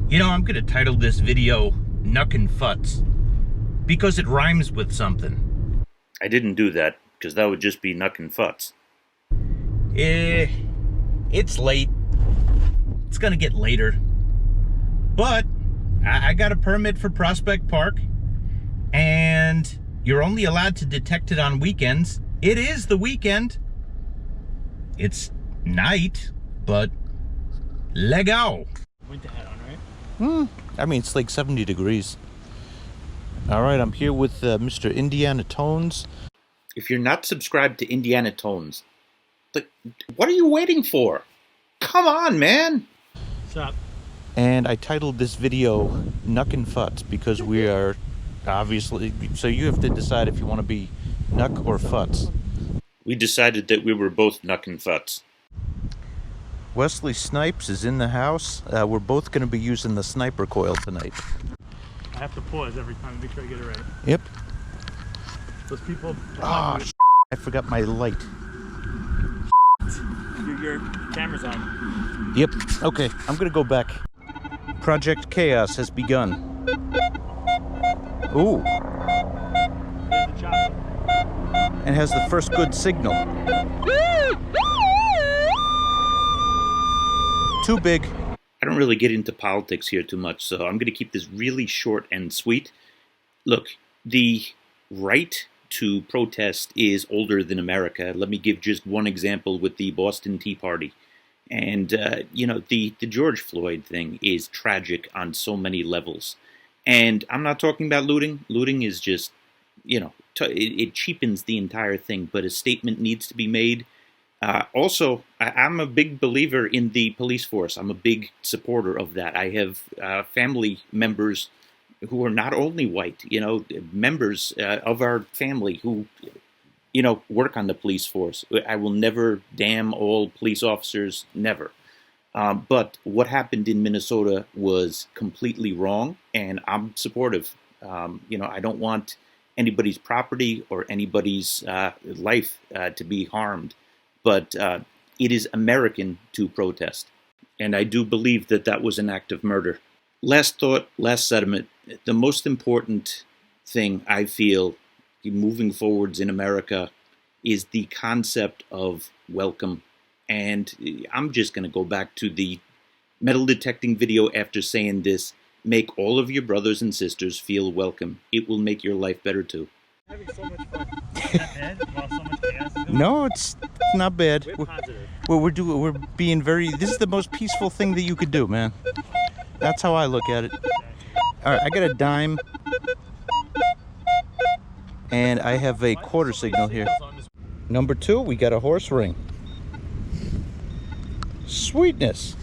You know, I'm gonna title this video Knuckin' Futs because it rhymes with something. I didn't do that, because that would just be Knuckin' Futs. It's late. It's gonna get later. But I got a permit for Prospect Park, and you're only allowed to detect it on weekends. It is the weekend. It's night, but legal. Winter hat on, right? I mean, it's like 70 degrees. All right, I'm here with Mr. Indiana Tones. If you're not subscribed to Indiana Tones, what are you waiting for? Come on, man! What's up? And I titled this video Knuckin' Futs because we are obviously, so you have to decide if you want to be Knuck or Futs. We decided that we were both Knuckin' Futs. Wesley Snipes is in the house. We're both going to be using the sniper coil tonight. I have to pause every time to make sure I get it right. Yep. Those people... Oh, I forgot my light. Your camera's on. Yep. Okay, I'm going to go back. Project Chaos has begun. Ooh. There's the chopper. And has the first good signal. Too big. I don't really get into politics here too much, so I'm going to keep this really short and sweet. Look, the right to protest is older than America. Let me give just one example with the Boston Tea Party. And, the George Floyd thing is tragic on so many levels. And I'm not talking about looting. Looting is just, it cheapens the entire thing, but a statement needs to be made. Also, I'm a big believer in the police force. I'm a big supporter of that. I have family members who are not only white, members of our family who, work on the police force. I will never damn all police officers, never. But what happened in Minnesota was completely wrong, and I'm supportive. I don't want anybody's property or anybody's life to be harmed. But it is American to protest. And I do believe that that was an act of murder. Last thought, last sentiment. The most important thing I feel moving forwards in America is the concept of welcome. And I'm just going to go back to the metal detecting video after saying this. Make all of your brothers and sisters feel welcome. It will make your life better too. Having so much fun. Is that bad while so much chaos is going on? No, it's not bad. We're positive. We're being very. This is the most peaceful thing that you could do, man. That's how I look at it. All right, I got a dime, and I have a quarter signal here. Number 2, we got a horse ring. Sweetness.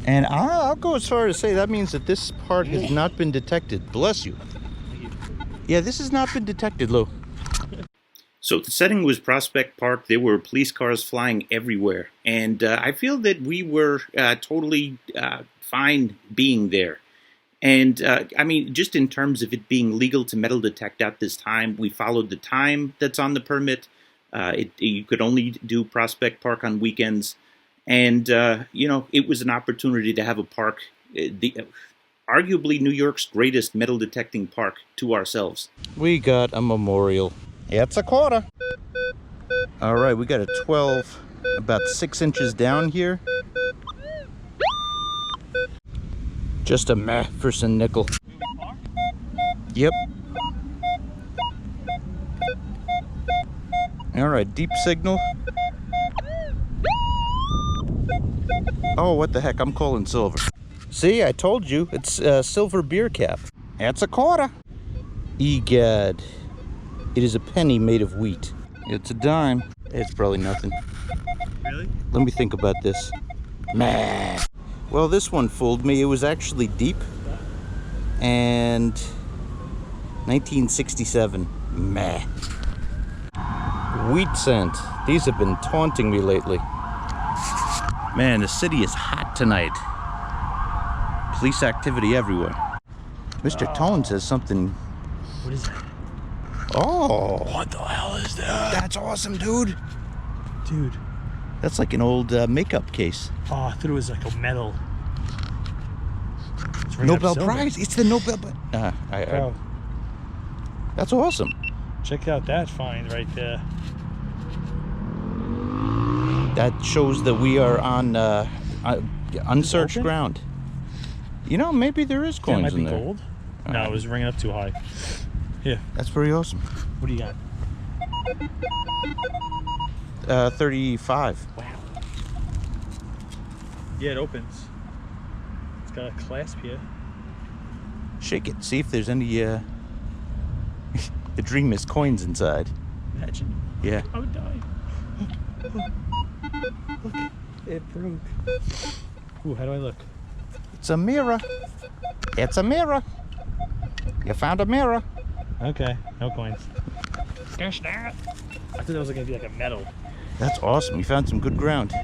And I'll go as far as to say that means that this part has not been detected. Bless you. Yeah, this has not been detected, Lou. So the setting was Prospect Park. There were police cars flying everywhere. And I feel that we were totally fine being there. And just in terms of it being legal to metal detect at this time, we followed the time that's on the permit. You could only do Prospect Park on weekends. And, it was an opportunity to have a park, arguably New York's greatest metal detecting park, to ourselves. We got a memorial. It's a quarter. All right, we got a 12, about 6 inches down here. Just a Mefferson nickel. Yep. All right, deep signal. Oh, what the heck, I'm calling silver. See, I told you, it's a silver beer cap. That's a quarter. Egad, it is a penny made of wheat. It's a dime. It's probably nothing. Really? Let me think about this. Meh. Well, this one fooled me. It was actually deep. And 1967. Meh. Wheat cent. These have been taunting me lately. Man, the city is hot tonight. Police activity everywhere. Mr. Tone says something. What is that? Oh. What the hell is that? That's awesome, dude. Dude. That's like an old makeup case. Oh, I thought it was like a medal. It's ringing up Nobel silver. Prize? It's the Nobel Prize. Bro, That's awesome. check out that find right there. That shows that we are on unsearched open? ground. You know, maybe there is That coins might in be there. gold. No, it was ringing up too high. Here, That's pretty awesome. what do you got? 35. Wow. Yeah, it opens. It's got a clasp here. Shake it. See if there's any. The dream is coins inside. Imagine. Yeah. I would die. Look, it broke. Ooh, how do I look? It's a mirror. It's a mirror. You found a mirror. Okay, no coins. Gosh, that. I thought that was gonna be like a medal. That's awesome. You found some good ground.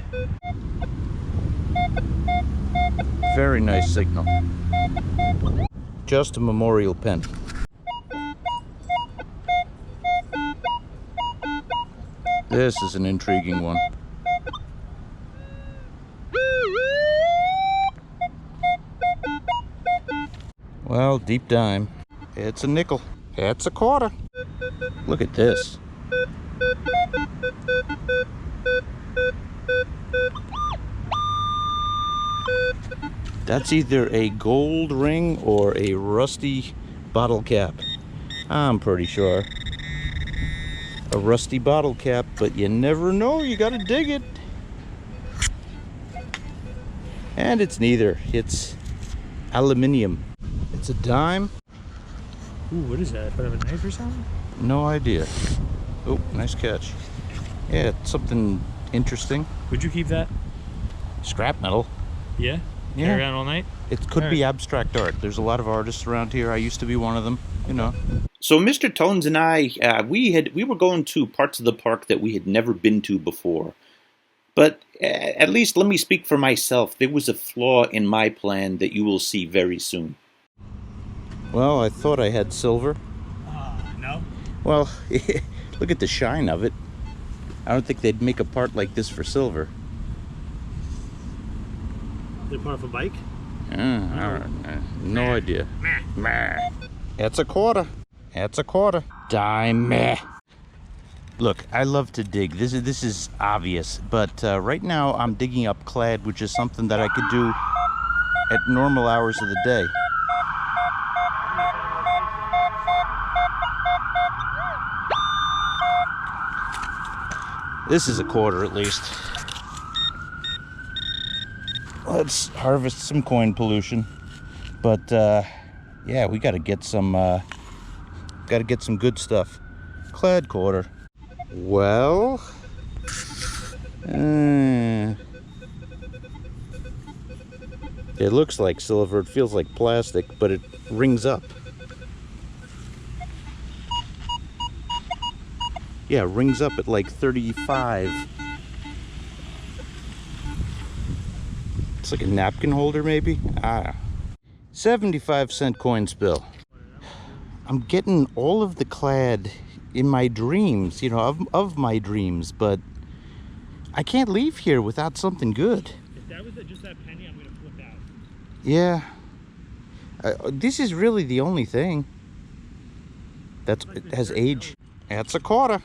Very nice signal. Just a memorial pen. This is an intriguing one. Well, deep dime. It's a nickel. It's a quarter. Look at this. That's either a gold ring or a rusty bottle cap. I'm pretty sure. A rusty bottle cap, but you never know. You gotta dig it. And it's neither. It's aluminium. It's a dime. Ooh, what is that? Bit of a knife or something? No idea. Oh, nice catch. Yeah, it's something interesting. Would you keep that? Scrap metal. Yeah? Yeah. Carry around all night? It could be Alright. abstract art. There's a lot of artists around here. I used to be one of them, you know. So Mr. Tones and I, we were going to parts of the park that we had never been to before. But at least let me speak for myself. There was a flaw in my plan that you will see very soon. Well, I thought I had silver. No. Well, look at the shine of it. I don't think they'd make a part like this for silver. They put off a bike? No idea. Meh. It's a quarter. It's a quarter. Dime. Meh. Look, I love to dig. This is obvious, but right now I'm digging up clad, which is something that I could do at normal hours of the day. This is a quarter at least. Let's harvest some coin pollution. But yeah, we gotta get some good stuff. Clad quarter. Well, it looks like silver. It feels like plastic, but it rings up. Yeah, rings up at like 35. It's like a napkin holder, maybe? 75-cent coin spill. I'm getting all of the clad in my dreams, you know, of my dreams, but I can't leave here without something good. If that was just that penny, I'm going to flip out. Yeah. This is really the only thing that has age. That's a quarter.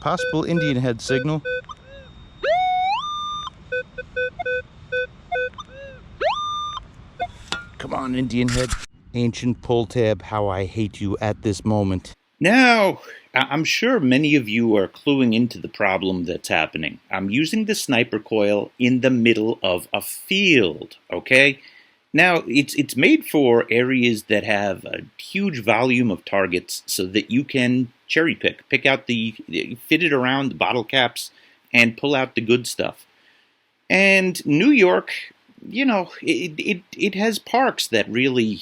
Possible Indian head signal. Come on, Indian head. Ancient pull tab, how I hate you at this moment. Now, I'm sure many of you are cluing into the problem that's happening. I'm using the sniper coil in the middle of a field, okay? Now, it's made for areas that have a huge volume of targets so that you can cherry pick out fit it around the bottle caps and pull out the good stuff. And New York, you know, it has parks that really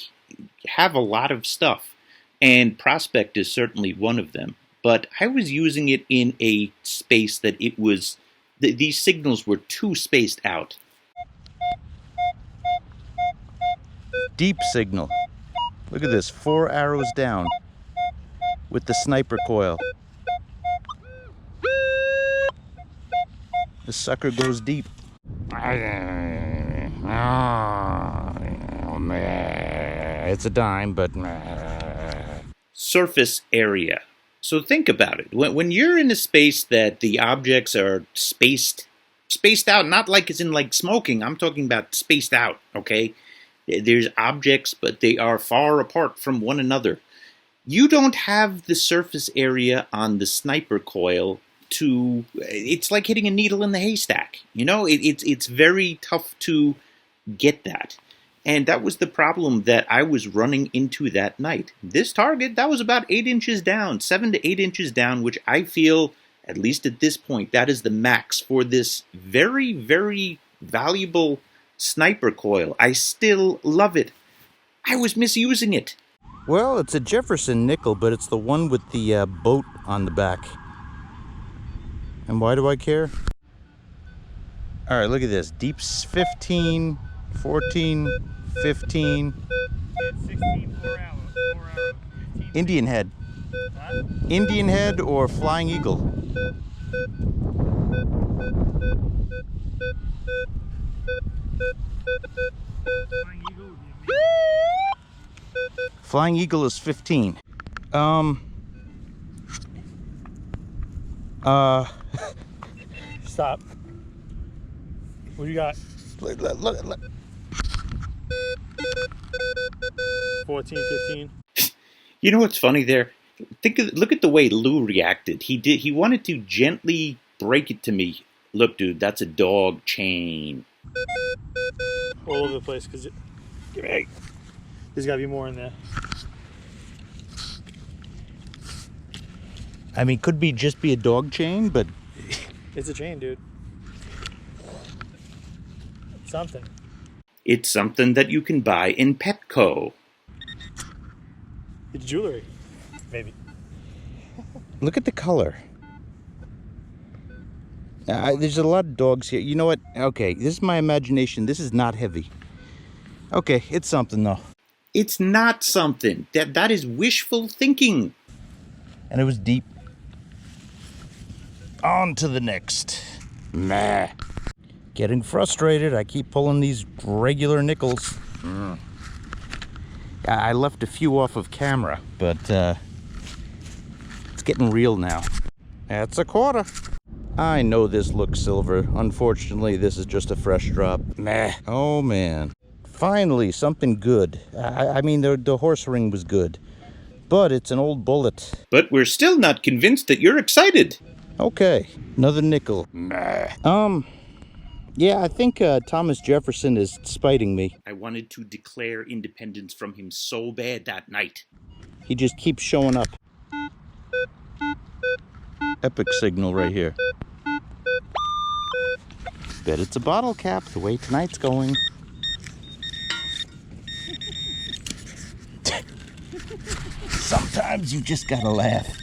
have a lot of stuff, and Prospect is certainly one of them. But I was using it in a space that it was, these signals were too spaced out. Deep signal. Look at this, 4 arrows down with the sniper coil. This sucker goes deep. It's a dime, but... Surface area. So think about it. When you're in a space that the objects are spaced out, not like it's in like smoking, I'm talking about spaced out, okay? There's objects, but they are far apart from one another. You don't have the surface area on the sniper coil to... It's like hitting a needle in the haystack. You know, it's very tough to get that. And that was the problem that I was running into that night. This target, that was about 8 inches down, 7 to 8 inches down, which I feel, at least at this point, that is the max for this very, very valuable sniper coil. I still love it. I was misusing it. Well, it's a Jefferson nickel, but it's the one with the boat on the back. And why do I care? All right, look at this. Deep's 15, 14, 15. 16, 4 hours. 15. Indian head. What? Indian head or flying eagle? Flying eagle would be amazing. Flying eagle is 15. Stop. What do you got? Look. 14, 15. You know what's funny there? Look at the way Lou reacted. He wanted to gently break it to me. Look, dude, that's a dog chain. All over the place, because there's got to be more in there. I mean, could be just be a dog chain, but It's a chain, dude. It's something. It's something that you can buy in Petco. It's jewelry. Maybe. look at the color. There's a lot of dogs here. You know what? Okay, this is my imagination. This is not heavy. Okay, it's something though. It's not something. That is wishful thinking. And it was deep. On to the next. Meh. Getting frustrated. I keep pulling these regular nickels. I left a few off of camera, but it's getting real now. That's a quarter. I know this looks silver. Unfortunately, this is just a fresh drop. Meh. Oh, man. Finally, something good. I mean, the horse ring was good. But it's an old bullet. But we're still not convinced that you're excited. Okay, another nickel. Meh. Yeah, I think Thomas Jefferson is spiting me. I wanted to declare independence from him so bad that night. He just keeps showing up. Epic signal right here. Bet it's a bottle cap, the way tonight's going. Sometimes you just gotta laugh.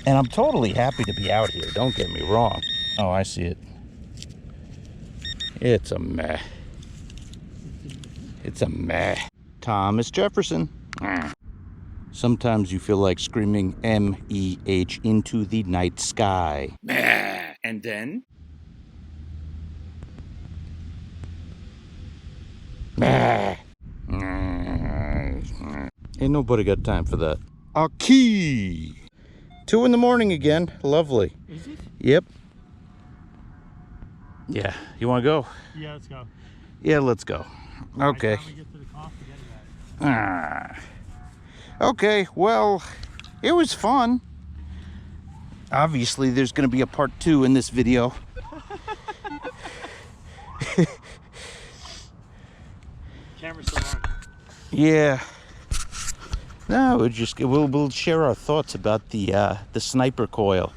And I'm totally happy to be out here, don't get me wrong. Oh, I see it. It's a meh. It's a meh. Thomas Jefferson. Sometimes you feel like screaming M-E-H into the night sky. And then? Ain't nobody got time for that. A key. 2 in the morning again. Lovely. Is it? Yep. Yeah. You want to go? Yeah, let's go. Yeah, let's go. Okay. By the time we get to the car, forget about it. Okay, well, it was fun. Obviously, there's going to be a part 2 in this video. Camera's still on. Yeah. No, we'll share our thoughts about the sniper coil.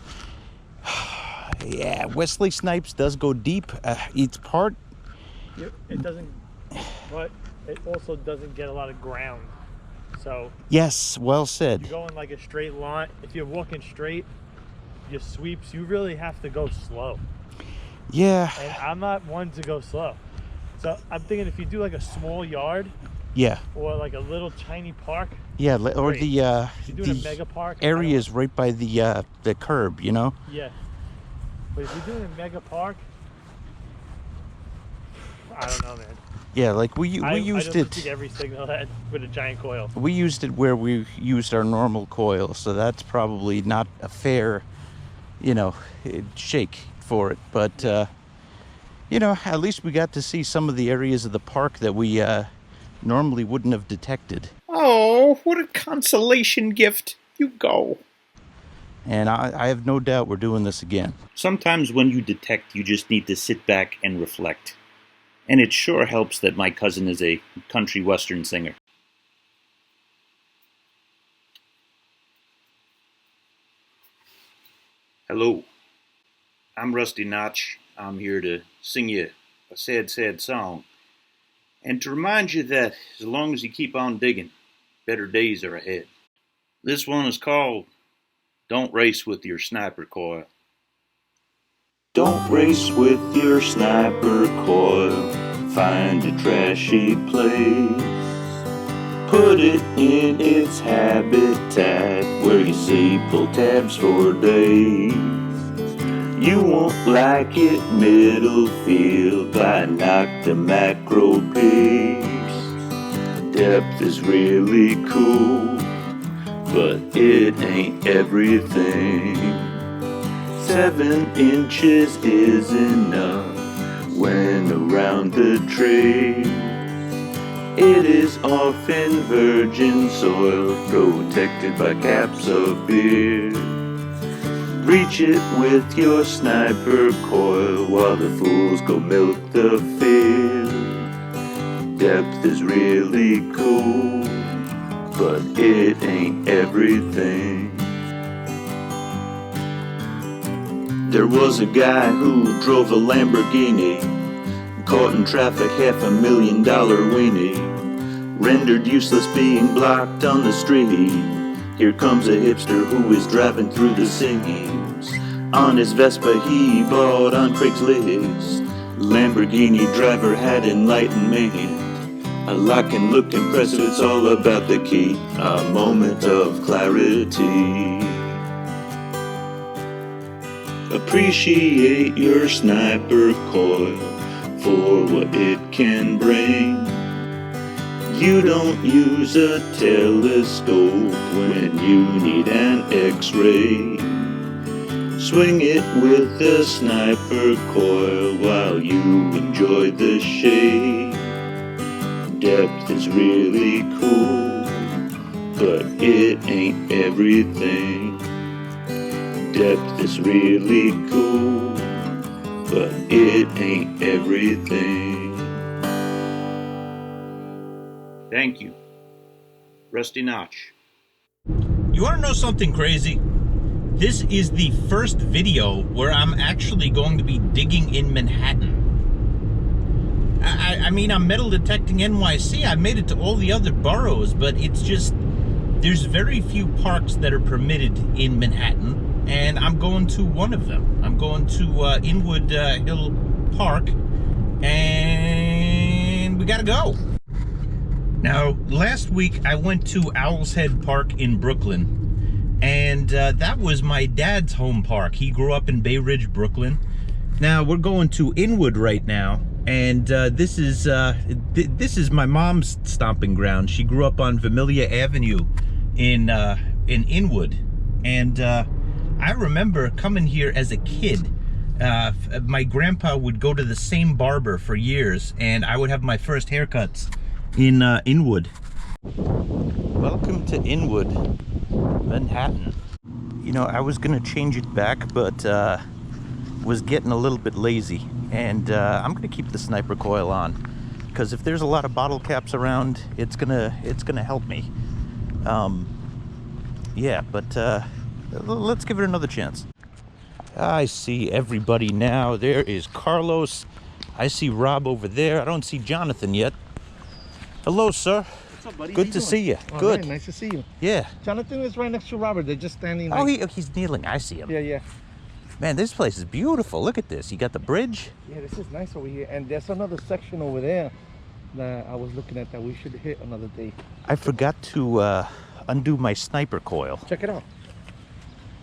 Yeah, Wesley Snipes does go deep. It's part. It doesn't, but it also doesn't get a lot of ground. So Yes, well said. you go in like a straight line. If you're walking straight, your sweeps, you really have to go slow. Yeah. And I'm not one to go slow. So I'm thinking if you do like a small yard Yeah. or like a little tiny park, Yeah, or Great. the if you're doing a mega park, I don't- areas right by the curb, you know? Yeah. But if you're doing a mega park, I don't know, man. Yeah, like we I used don't it. think every signal head with a giant coil. We used it where we used our normal coil, so that's probably not a fair, you know, shake for it. But you know, at least we got to see some of the areas of the park that we normally wouldn't have detected. Oh, what a consolation gift. You go. And I have no doubt we're doing this again. Sometimes when you detect, you just need to sit back and reflect. And it sure helps that my cousin is a country western singer. Hello, I'm Rusty Notch. I'm here to sing you a sad, sad song. And to remind you that as long as you keep on digging, better days are ahead. This one is called Don't Race with Your Sniper Coil. Don't race with your sniper coil. Find a trashy place. Put it in its habitat where you see pull tabs for days. You won't like it middle field by knock the macro piece. Depth is really cool, but it ain't everything. 7 inches is enough when around the tree. It is often virgin soil protected by caps of beer. Reach it with your sniper coil while the fools go milk the field. Depth is really cool, but it ain't everything. There was a guy who drove a Lamborghini, caught in traffic, $500,000 weenie, rendered useless being blocked on the street. Here comes a hipster who is driving through the seams. On his Vespa he bought on Craigslist. Lamborghini driver had enlightenment. A lock and look impressive, it's all about the key. A moment of clarity. Appreciate your sniper coil for what it can bring. You don't use a telescope when you need an X-ray. Swing it with a sniper coil while you enjoy the shade. Depth is really cool, but it ain't everything. Depth is really cool, but it ain't everything. Thank you, Rusty Notch. You want to know something crazy? This is the first video where I'm actually going to be digging in Manhattan. I mean, I'm metal detecting NYC. I made it to all the other boroughs, but it's just, there's very few parks that are permitted in Manhattan. And I'm going to one of them. I'm going to Inwood Hill Park, and we gotta go. Now, last week I went to Owl's Head Park in Brooklyn, and that was my dad's home park. He grew up in Bay Ridge, Brooklyn. Now we're going to Inwood right now, and this is my mom's stomping ground. She grew up on Vermilion Avenue in Inwood, and I remember coming here as a kid. My grandpa would go to the same barber for years, and I would have my first haircuts in Inwood. Welcome to Inwood, Manhattan. You know, I was gonna change it back, but was getting a little bit lazy, and I'm gonna keep the sniper coil on, because if there's a lot of bottle caps around, it's gonna help me. Yeah, but let's give it another chance. I see everybody now. There is Carlos. I see Rob over there. I don't see Jonathan yet. Hello, sir. What's up, buddy? Good to see you. All Good. right, nice to see you. Yeah. Jonathan is right next to Robert. They're just standing. Oh, he's kneeling. I see him. Yeah. Man, this place is beautiful. Look at this. You got the bridge. Yeah, this is nice over here. And there's another section over there that I was looking at that we should hit another day. I forgot to undo my sniper coil. Check it out.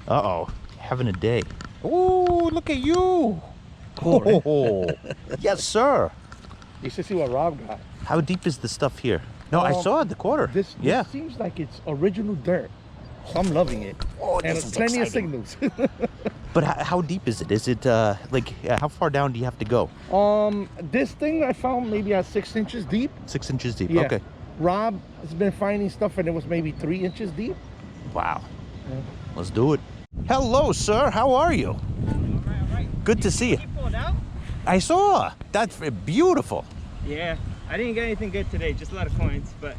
Uh-oh. having a day. Oh, look at you. Oh, yes, sir. You should see what Rob got. How deep is the stuff here? No, I saw it, the quarter. This yeah. seems like it's original dirt. So I'm loving it. Oh, and this is plenty exciting. of signals. But how deep is it? Is it like how far down do you have to go? This thing I found maybe at 6 inches deep. 6 inches deep. Yeah. Okay. Rob has been finding stuff and it was maybe 3 inches deep. Wow. Yeah. Let's do it. Hello, sir. How are you? All right. Good to see you. You pulled out? I saw. That's beautiful. Yeah. I didn't get anything good today, just a lot of coins, but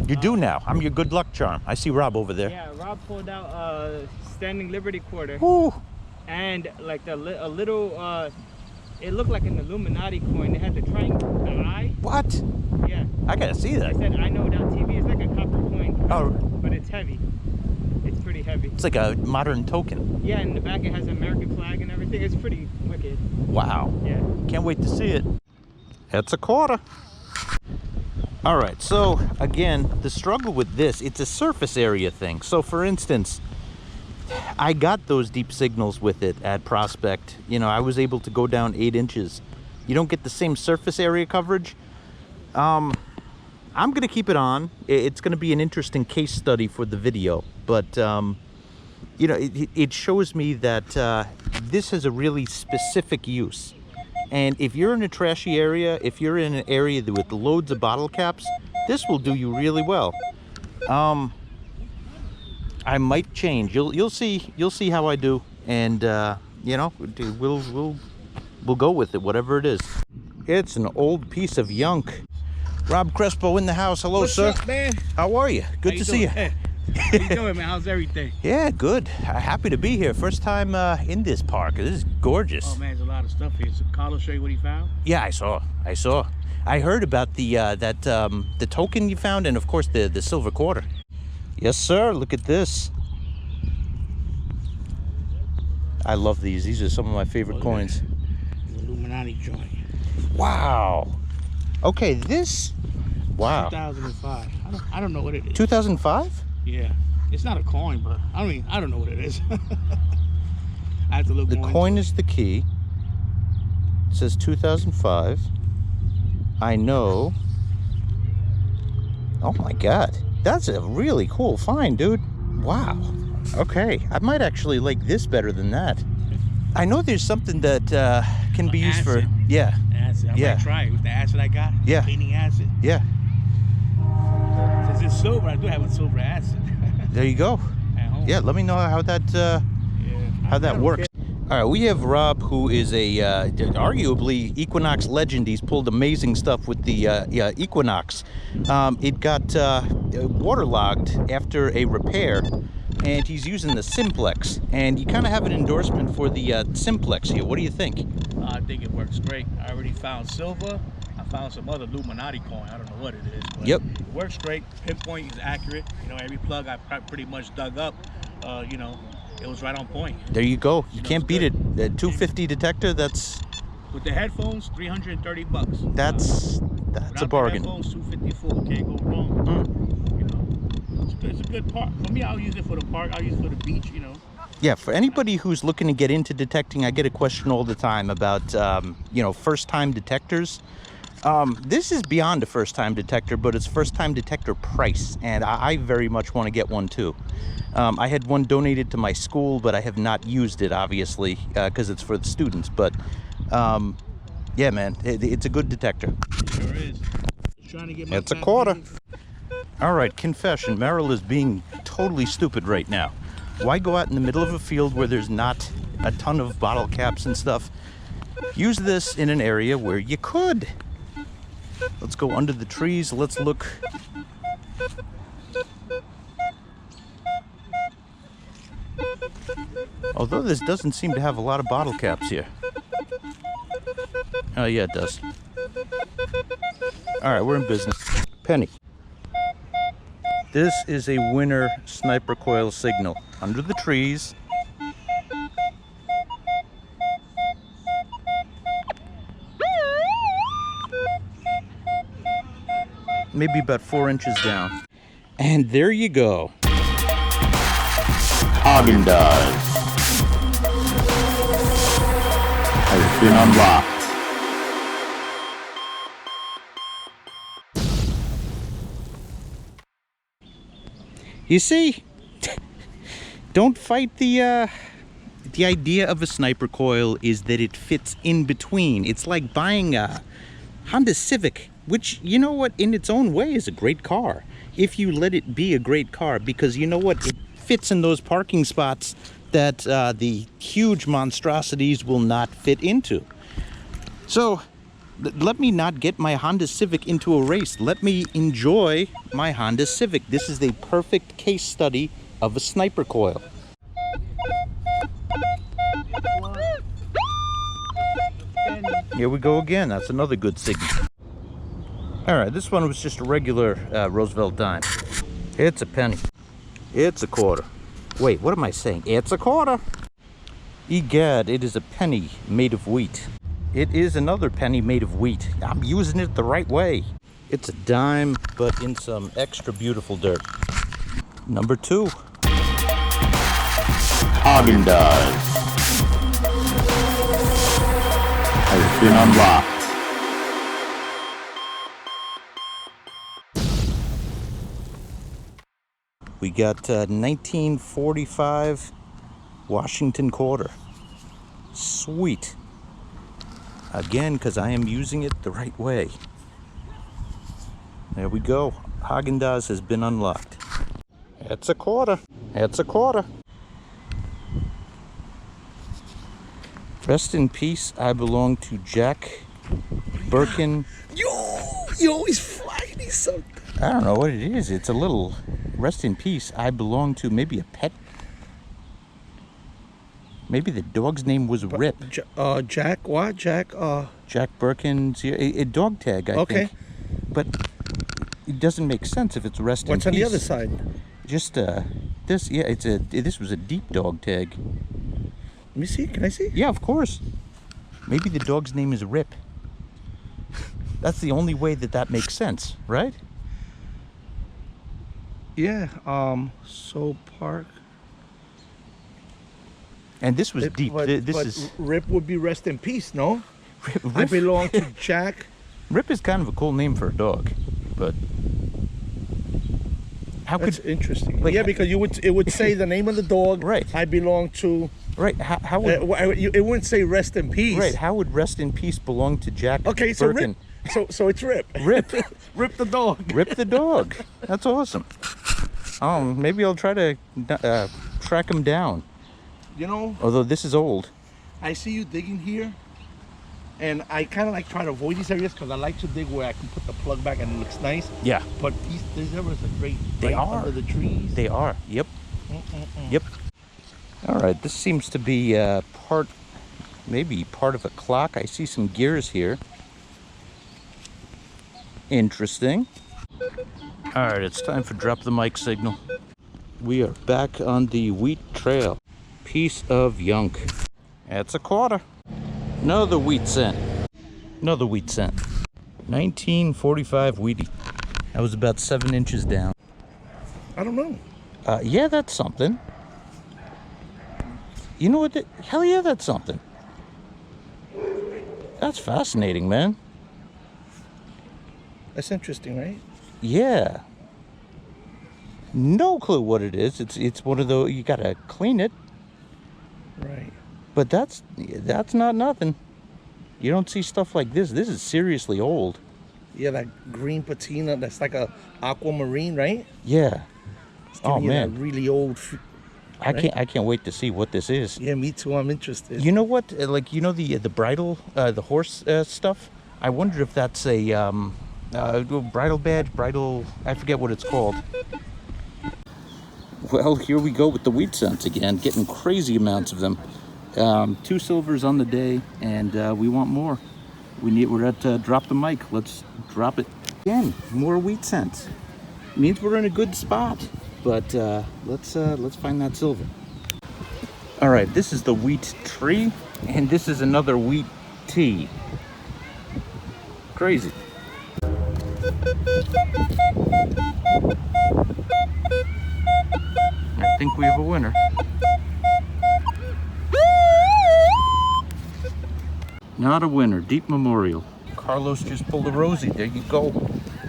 You do now. I'm your good luck charm. I see Rob over there. yeah, Rob pulled out a Standing Liberty quarter Woo. and like a little it looked like an Illuminati coin. It had the triangle, the eye. What? Yeah. I gotta see I that. said I know it on TV. It's like a copper coin. Oh. But it's heavy. It's pretty heavy. It's like a modern token. Yeah, in the back it has an American flag and everything. It's pretty wicked. Wow. Yeah. Can't wait to see it. It's a quarter. All right, so again, the struggle with this, it's a surface area thing. So for instance, I got those deep signals with it at Prospect. You know, I was able to go down 8 inches. You don't get the same surface area coverage. I'm gonna keep it on. It's gonna be an interesting case study for the video, but you know, it shows me that this has a really specific use. And if you're in a trashy area, if you're in an area with loads of bottle caps, this will do you really well. I might change. You'll see how I do, and you know, we'll go with it, whatever it is. It's an old piece of yunk. Rob Crespo in the house. Hello, What's sir. up, man? How are you? Good to see you. Hey, how you doing, man? How's everything? Yeah, good. Happy to be here. First time in this park. This is gorgeous. Oh man, there's a lot of stuff here. So Carlos show you what he found? Yeah, I saw. I heard about the the token you found, and of course the silver quarter. Yes, sir. Look at this. I love these. These are some of my favorite coins. The Illuminati joint. Wow. Okay, this. Wow. 2005. I don't know what it is. 2005? Yeah. It's not a coin, but I don't know what it is. I have to look The more coin into is the key. It says 2005. I know. Oh my God. That's a really cool find, dude. Wow. Okay. I might actually like this better than that. I know there's something that can be used for. acid. Yeah. Acid. I Yeah. might try it with the acid I got. Yeah. Cleaning acid. Yeah. Since it's silver, I do have a silver acid. There you go. At home. Yeah. Let me know how that Yeah. how I that don't works. All right, we have Rob, who is a arguably Equinox legend. He's pulled amazing stuff with the Equinox. It got waterlogged after a repair, and he's using the Simplex. And you kind of have an endorsement for the Simplex here. What do you think? I think it works great. I already found silver. I found some other Illuminati coin. I don't know what it is. But Yep. It works great. Pinpoint is accurate. You know, every plug I pretty much dug up, you know, it was right on point. There you go. You know, can't it's beat good. it. The 250 detector. That's With the headphones, $330. that's Without a bargain. The headphones, $254. Can't go wrong. Mm. You know, it's a good park. For me, I'll use it for the park. I'll use it for the beach. You know. Yeah, for anybody who's looking to get into detecting, I get a question all the time about, you know, first-time detectors. This is beyond a first-time detector, but it's first-time detector price, and I very much want to get one too. I had one donated to my school, but I have not used it, obviously, because it's for the students. But yeah, man, it's a good detector. It sure is. Just trying to get my It's a fat quarter. fingers. All right, confession. Merrill is being totally stupid right now. Why go out in the middle of a field where there's not a ton of bottle caps and stuff? Use this in an area where you could. Let's go under the trees. Let's look. Although this doesn't seem to have a lot of bottle caps here. Oh, yeah, it does. All right, we're in business. Penny. This is a winner sniper coil signal. Under the trees. Maybe about 4 inches down. And there you go. Haagen-Dazs. has been unlocked. You see, don't fight the idea of a sniper coil is that it fits in between. It's like buying a Honda Civic, which, you know what, in its own way is a great car. If you let it be a great car, because you know what, it fits in those parking spots that the huge monstrosities will not fit into. So, let me not get my Honda Civic into a race. Let me enjoy my Honda Civic. This is a perfect case study of a sniper coil. Here we go again. That's another good signal. All right, this one was just a regular Roosevelt dime. It's a penny. It's a quarter. Wait, what am I saying? It's a quarter. Egad, it is a penny made of wheat. It is another penny made of wheat. I'm using it the right way. It's a dime, but in some extra beautiful dirt. Number 2. Haagen-Dazs has been unlocked. We got 1945 Washington quarter. Sweet. Again, because I am using it the right way. There we go. Haagen-Dazs has been unlocked. It's a quarter. It's a quarter. Rest in peace, I belong to Jack Birkin. You always find me something. I don't know what it is. It's a little rest in peace. I belong to maybe a pet. Maybe the dog's name was Rip. Jack, what? Jack, Jack Birkin's a dog tag, I think. But it doesn't make sense if it's rest in peace. What's on the other side? Just this, yeah, this was a deep dog tag. Let me see. Can I see? Yeah, of course. Maybe the dog's name is Rip. That's the only way that makes sense, right? Yeah. So Park. And this was deep. But is Rip would be rest in peace, no? Rip, I belong to Jack. Rip is kind of a cool name for a dog, but how That's could interesting. like, yeah, because it would say the name of the dog. Right. I belong to. Right. How would it wouldn't say rest in peace. right? How would rest in peace belong to Jack? Okay, so Birkin? Rip. So it's Rip. Rip. Rip the dog. Rip the dog. That's awesome. Maybe I'll try to track him down. You know, Although this is old. I see you digging here, and I kind of like try to avoid these areas because I like to dig where I can put the plug back and it looks nice. Yeah. But these areas are great. They right are. under the trees. They are. Yep. Yep. All right. This seems to be maybe part of a clock. I see some gears here. Interesting. All right. It's time for drop the mic signal. We are back on the wheat trail. Piece of yunk. That's a quarter. Another wheat cent. Another wheat cent. 1945 wheatie. That was about 7 inches down. I don't know. Yeah, that's something. You know what? Hell yeah, that's something. That's fascinating, man. That's interesting, right? Yeah. No clue what it is. It's one of those, you gotta clean it. Right. But that's not nothing. You don't see stuff like this. This is seriously old. Yeah, that green patina. That's like a aquamarine, right? Yeah. It's Oh giving you man. that really old. I can't wait to see what this is. Yeah, me too. I'm interested. You know what? Like, you know the bridle, the horse stuff. I wonder if that's a bridle badge, I forget what it's called. Well, here we go with the wheat cents again, getting crazy amounts of them. 2 silvers on the day, and we want more. We're at drop the mic. Let's drop it again. More wheat cents. Means we're in a good spot. But let's find that silver. All right, this is the wheat tree, and this is another wheat tea. Crazy. I think we have a winner. Not a winner. Deep Memorial. Carlos just pulled a Rosie. There you go.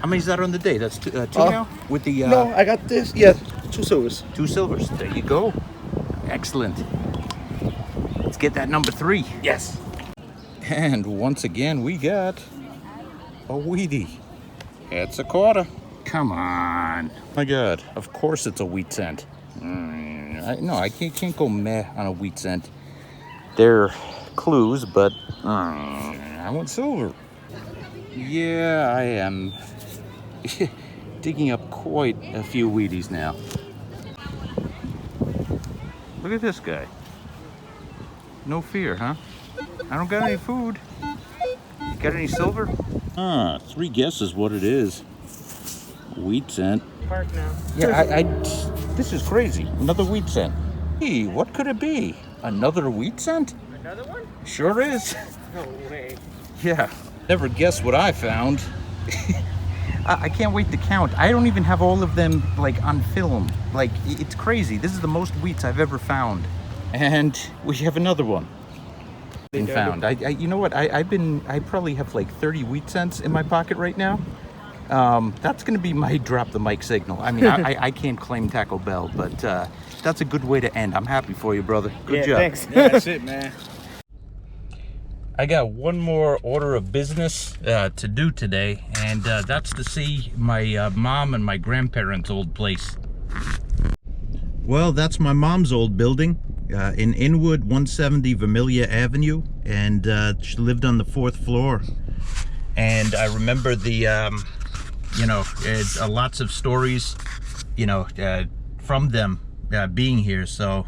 How many is that on the day? That's two now? With the No, I got this. Yeah, 2 silvers. 2 silvers. There you go. Excellent. Let's get that number 3. Yes. And once again, we got a Wheatie. It's a quarter. Come on. My God. Of course it's a wheat cent. No, I can't go meh on a wheat cent. They're clues, but I want silver. Yeah, I am digging up quite a few Wheaties now. Look at this guy. No fear, huh? I don't got any food. You got any silver? 3 guesses what it is. Wheat cent. Park now. Yeah, this is crazy. Another wheat cent. Hey, what could it be? Another wheat cent? Another one? Sure is. No way. Yeah. Never guess what I found. I can't wait to count. I don't even have all of them like on film. Like, it's crazy. This is the most wheats I've ever found. And we have another one been found. You know what? I probably have like 30 wheat cents in my pocket right now. That's gonna be my drop the mic signal. I mean, I can't claim Taco Bell, but that's a good way to end. I'm happy for you, brother. Good job. Thanks. Yeah, that's it, man. I got one more order of business to do today, and that's to see my mom and my grandparents' old place. Well, that's my mom's old building in Inwood, 170 Vermilion Avenue, and she lived on the 4th floor. And I remember the, lots of stories, from them being here. So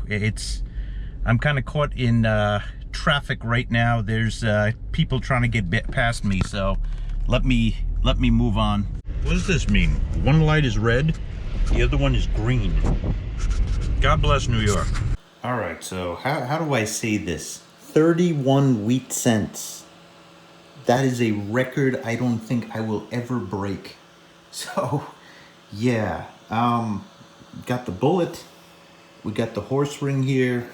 I'm kind of caught in traffic right now. There's people trying to get past me, so let me move on. What does this mean? One light is red, the other one is green. God bless New York. All right, so how do I say this? 31 wheat cents. That is a record I don't think I will ever break. So yeah, got the bullet, we got the horse ring here.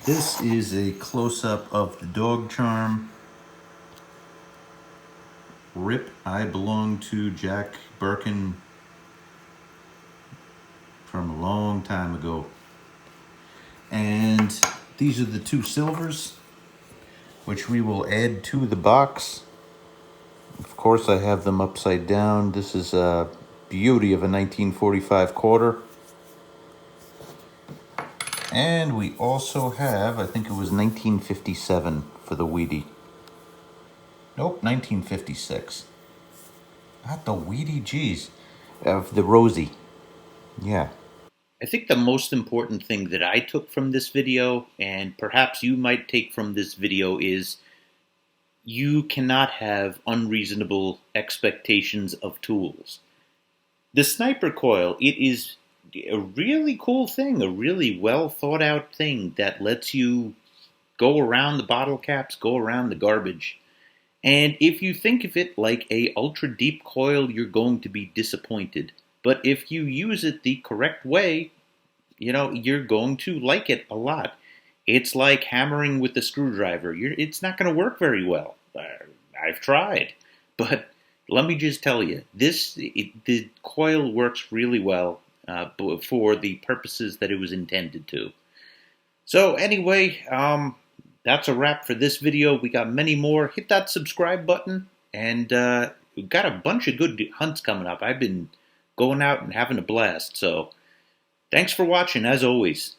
This is a close-up of the dog charm. Rip, I belong to Jack Birkin from a long time ago. And these are the 2 silvers, which we will add to the box. Of course, I have them upside down. This is a beauty of a 1945 quarter. And we also have, I think it was 1957 for the Wheatie. Nope, 1956. Not the Wheatie, geez. The Rosie. Yeah. I think the most important thing that I took from this video, and perhaps you might take from this video, is you cannot have unreasonable expectations of tools. The sniper coil, it is a really cool thing, a really well thought out thing that lets you go around the bottle caps, go around the garbage. And if you think of it like a ultra deep coil, you're going to be disappointed. But if you use it the correct way, you're going to like it a lot. It's like hammering with the screwdriver. It's not going to work very well. I've tried. But let me just tell you, the coil works really well for the purposes that it was intended to. So anyway, that's a wrap for this video. We got many more. Hit that subscribe button. And we've got a bunch of good hunts coming up. I've been going out and having a blast. So thanks for watching, as always.